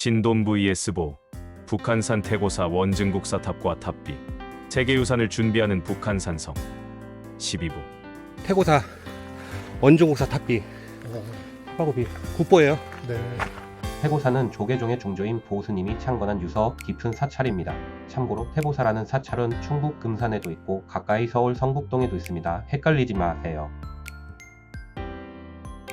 신돈 vs 보 북한산 태고사 원증국사 탑과 탑비 세계유산을 준비하는 북한산성 12부 태고사 원중국사 탑비 화고비 국보예요. 네. 태고사는 조계종의 중조인 보스님이 창건한 유서 깊은 사찰입니다. 참고로 태고사라는 사찰은 충북 금산에도 있고 가까이 서울 성북동에도 있습니다. 헷갈리지 마세요.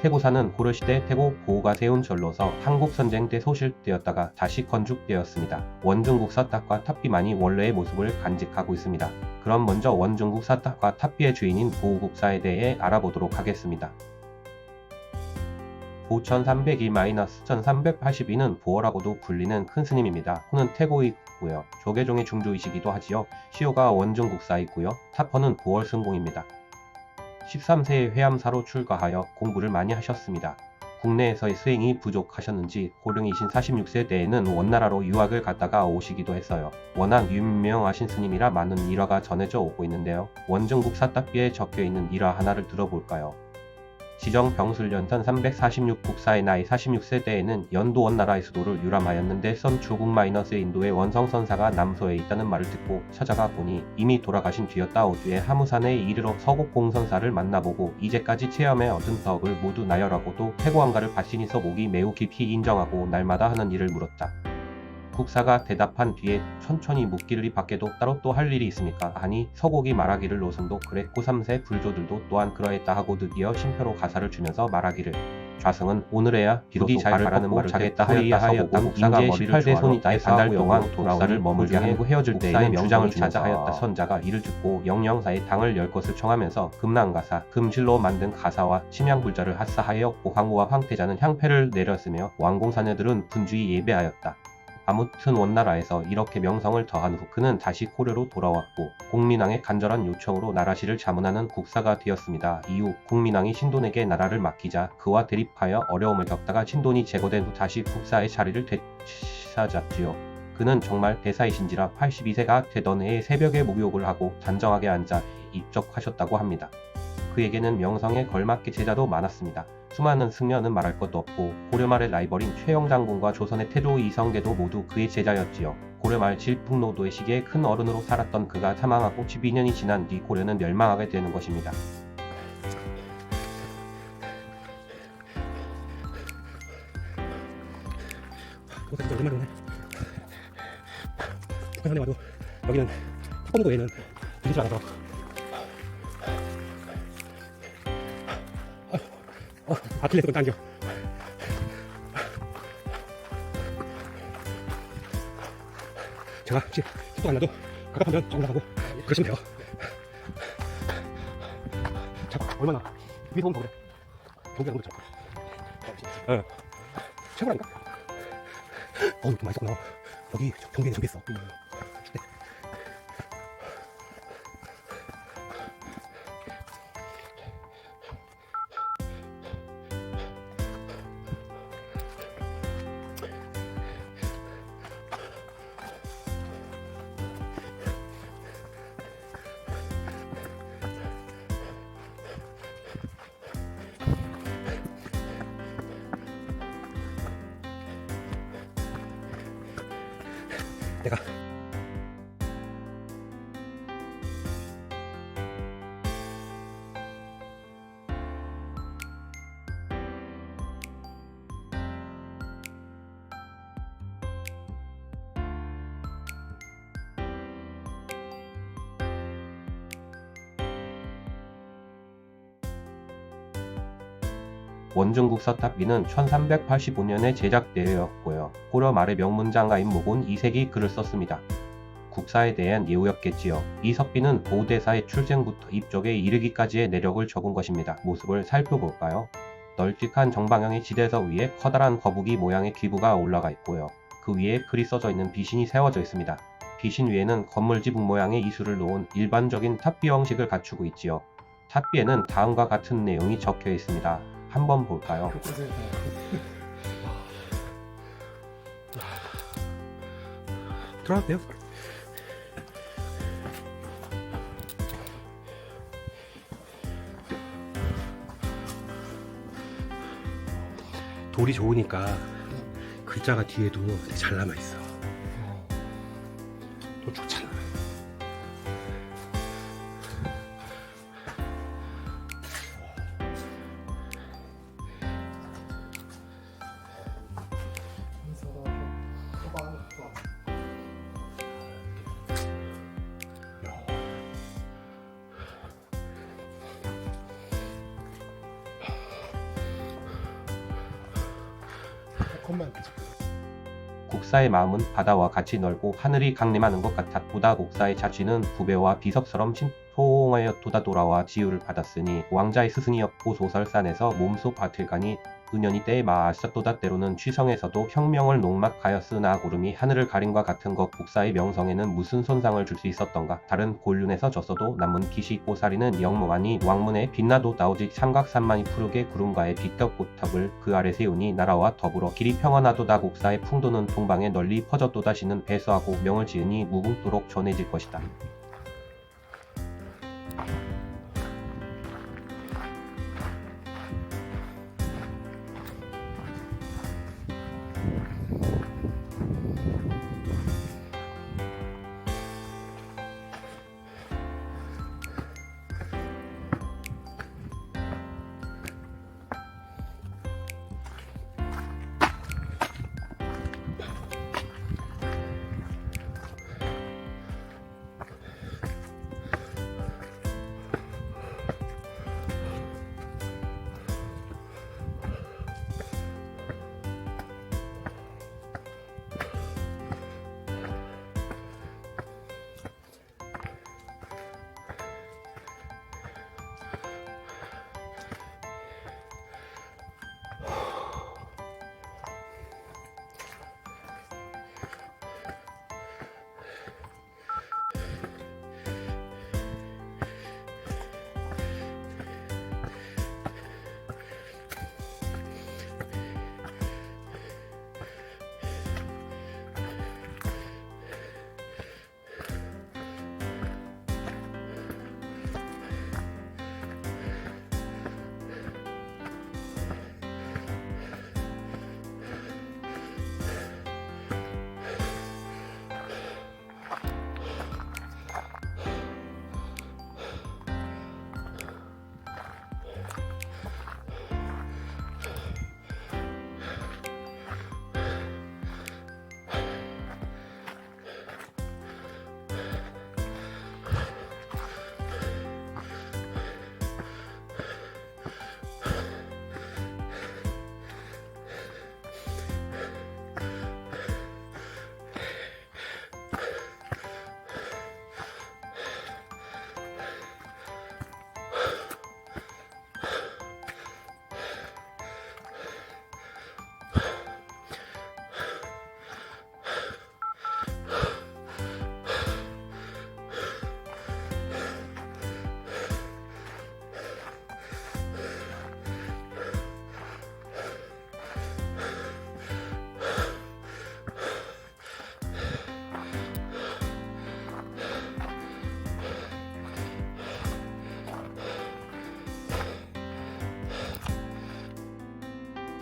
태고사는 고려시대 태고 보호가 세운 절로서 한국전쟁 때 소실되었다가 다시 건축되었습니다. 원중국사 탑과 탑비만이 원래의 모습을 간직하고 있습니다. 그럼 먼저 원중국사 탑과 탑비의 주인인 보국사에 대해 알아보도록 하겠습니다. 보 1302-1382는 보어라고도 불리는 큰 스님입니다. 호는 태고이고요. 조계종의 중조이시기도 하지요. 시호가 원중국사이고요. 탑허는 보월승공입니다. 13세에 회암사로 출가하여 공부를 많이 하셨습니다. 국내에서의 수행이 부족하셨는지 고령이신 46세 때에는 원나라로 유학을 갔다가 오시기도 했어요. 워낙 유명하신 스님이라 많은 일화가 전해져 오고 있는데요. 원중국사 탑비에 적혀있는 일화 하나를 들어볼까요? 지정 병술년선 346 국사의 나이 46세 때에는 연도 원나라의 수도를 유람하였는데 선주국- 인도의 원성선사가 남서에 있다는 말을 듣고 찾아가 보니 이미 돌아가신 뒤였다. 오주에 하무산에 이르러 서곡공선사를 만나보고 이제까지 체험해 얻은 덕을 모두 나열하고도 태고한가를 바신이 서목이 매우 깊이 인정하고 날마다 하는 일을 물었다. 국사가 대답한 뒤에 천천히 묻기를 이 밖에도 따로 또 할 일이 있습니까? 아니 서곡이 말하기를 노선도 그랬고 3세 불조들도 또한 그러했다 하고 드디어 심표로 가사를 주면서 말하기를 좌승은 오늘에야 비로소 잘 바라는 말을 자겠다 하였다. 국사가 머리를 18대 손이 다해 4달 동안 국사를 머물게 하고 헤어질 때에는 주장을 주면서 하였다. 선자가 이를 듣고 영영사에 당을 열 것을 청하면서 금난가사, 금실로 만든 가사와 침향불자를 하사하였고 황후와 황태자는 향패를 내렸으며 왕공사녀들은 분주히 예배하였다. 아무튼 원나라에서 이렇게 명성을 더한 후 그는 다시 고려로 돌아왔고 공민왕의 간절한 요청으로 나라시를 자문하는 국사가 되었습니다. 이후 공민왕이 신돈에게 나라를 맡기자 그와 대립하여 어려움을 겪다가 신돈이 제거된 후 다시 국사의 자리를 되찾았지요. 그는 정말 대사이신지라 82세가 되던 해에 새벽에 목욕을 하고 단정하게 앉아 입적하셨다고 합니다. 그에게는 명성에 걸맞게 제자도 많았습니다. 수많은 승려는 말할 것도 없고 고려말의 라이벌인 최영장군과 조선의 태조 이성계도 모두 그의 제자였지요. 고려말 질풍노도의 시기에 큰 어른으로 살았던 그가 사망하고 12년이 지난 뒤 고려는 멸망하게 되는 것입니다. 국사 진짜 오랜만에 오네. 북한산에 와도 여기는 탑봉도 외에는 들리지 않아서 아킬레스건 당겨. 제가 혹시 속도 안 나도 갑갑하면 조금 나가고 그러시면 돼요. 자, 얼마나 위에 오면 더 그래. 경기하는 거죠. 최고라니까. 좀 많이 썼구나. 여기 경기에는 저기 있어. 내가 원중국사 탑비는 1385년에 제작되었고요. 고려 말의 명문장가인 모곤 이색이 글을 썼습니다. 국사에 대한 예우였겠지요. 이석비는 보대사의 출생부터 입적에 이르기까지의 내력을 적은 것입니다. 모습을 살펴볼까요? 널찍한 정방형의 지대석 위에 커다란 거북이 모양의 기부가 올라가 있고요. 그 위에 글이 써져 있는 비신이 세워져 있습니다. 비신 위에는 건물지붕 모양의 이수를 놓은 일반적인 탑비 형식을 갖추고 있지요. 탑비에는 다음과 같은 내용이 적혀 있습니다. 한번 볼까요? 들어가도 돼요? 돌이 좋으니까 글자가 뒤에도 되게 잘 남아있어. 또 좋잖아. 컷만 계속. 국사의 마음은 바다와 같이 넓고 하늘이 강림하는 것 같아 보다 국사의 자취는 부배와 비석처럼 신통하여 돌아와 지유를 받았으니 왕자의 스승이었고 소설산에서 몸소 바틀가니 은연이 때에 마하셨도다. 때로는 취성에서도 혁명을 농막하였으나 구름이 하늘을 가림과 같은 것 국사의 명성에는 무슨 손상을 줄 수 있었던가. 다른 곤륜에서 졌어도 남은 기시 꼬사리는 영무하니 왕문에 빛나도다. 오직 삼각산만이 푸르게 구름과의 빛겹 고탑을 그 아래 세우니 나라와 더불어 길이 평안하도다. 국사의 풍도는 동방에 널리 퍼졌도다. 시는 배수하고 명을 지으니 무궁토록 전해질 것이다.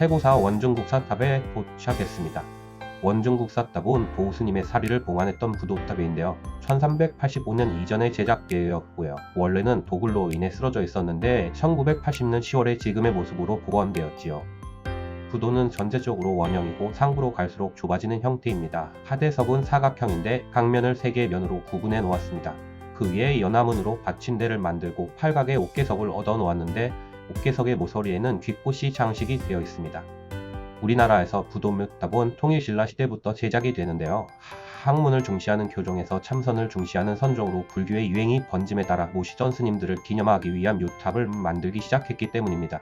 태고사 원중국사탑에 도착했습니다. 원중국사탑은 도스님의 사리를 봉안했던 부도탑인데요. 1385년 이전에 제작되었고요. 원래는 도굴로 인해 쓰러져 있었는데 1980년 10월에 지금의 모습으로 복원되었지요. 부도는 전체적으로 원형이고 상부로 갈수록 좁아지는 형태입니다. 하대석은 사각형인데 각면을 3개의 면으로 구분해 놓았습니다. 그 위에 연화문으로 받침대를 만들고 팔각의 옥계석을 얻어 놓았는데 옥계석의 모서리에는 귓꽃이 장식이 되어 있습니다. 우리나라에서 부도묘탑은 통일신라 시대부터 제작이 되는데요. 학문을 중시하는 교종에서 참선을 중시하는 선종으로 불교의 유행이 번짐에 따라 모시전 스님들을 기념하기 위한 묘탑을 만들기 시작했기 때문입니다.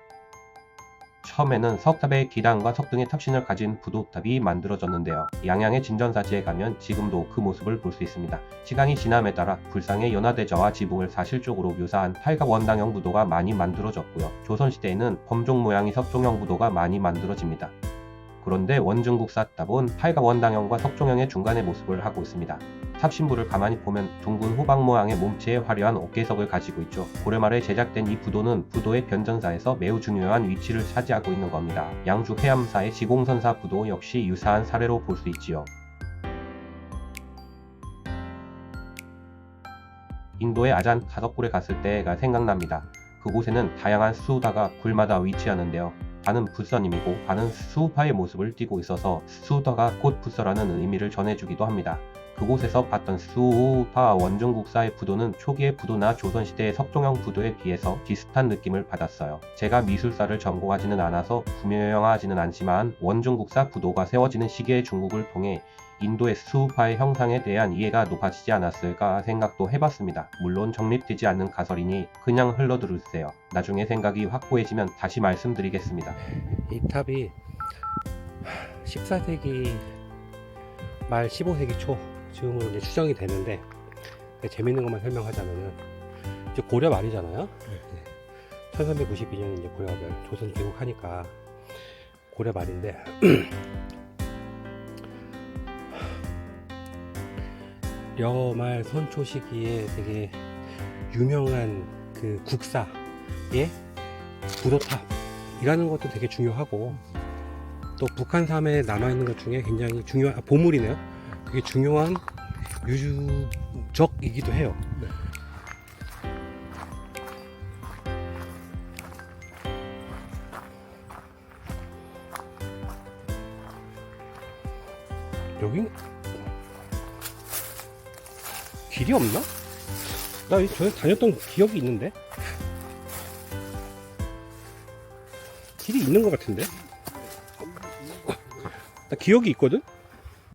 처음에는 석탑의 기단과 석등의 탑신을 가진 부도탑이 만들어졌는데요. 양양의 진전사지에 가면 지금도 그 모습을 볼 수 있습니다. 시간이 지남에 따라 불상의 연화대저와 지붕을 사실적으로 묘사한 팔각 원당형 부도가 많이 만들어졌고요. 조선시대에는 범종 모양의 석종형 부도가 많이 만들어집니다. 그런데 원중국사 탑은 팔각 원당형과 석종형의 중간의 모습을 하고 있습니다. 탑 신부를 가만히 보면 둥근 호박 모양의 몸체에 화려한 어깨석을 가지고 있죠. 고려 말에 제작된 이 부도는 부도의 변전사에서 매우 중요한 위치를 차지하고 있는 겁니다. 양주 해암사의 지공선사 부도 역시 유사한 사례로 볼 수 있지요. 인도의 아잔 가석굴에 갔을 때가 생각납니다. 그곳에는 다양한 수우다가 굴마다 위치하는데요. 반은 붓서님이고 반은 수우파의 모습을 띠고 있어서 수우다가 곧 붓서라는 의미를 전해주기도 합니다. 그곳에서 봤던 수우파 원중국사의 부도는 초기의 부도나 조선시대의 석종형 부도에 비해서 비슷한 느낌을 받았어요. 제가 미술사를 전공하지는 않아서 구명하지는 않지만 원중국사 부도가 세워지는 시기의 중국을 통해 인도의 수우파의 형상에 대한 이해가 높아지지 않았을까 생각도 해봤습니다. 물론 정립되지 않는 가설이니 그냥 흘러들으세요. 나중에 생각이 확고해지면 다시 말씀드리겠습니다. 이 탑이 14세기 말 15세기 초 즈음으로 이제 추정이 되는데, 재밌는 것만 설명하자면은 이제 고려 말이잖아요. 1392년에 이제 고려가 조선 개국하니까 고려 말인데 여말 선초 시기에 되게 유명한 그 국사의 부도탑이라는 것도 되게 중요하고, 또 북한섬에 남아있는 것 중에 굉장히 중요한 보물이네요. 되게 중요한 유적이기도 해요. 여긴 길이 없나? 나 전에 다녔던 기억이 있는데 길이 있는 것 같은데 나 기억이 있거든?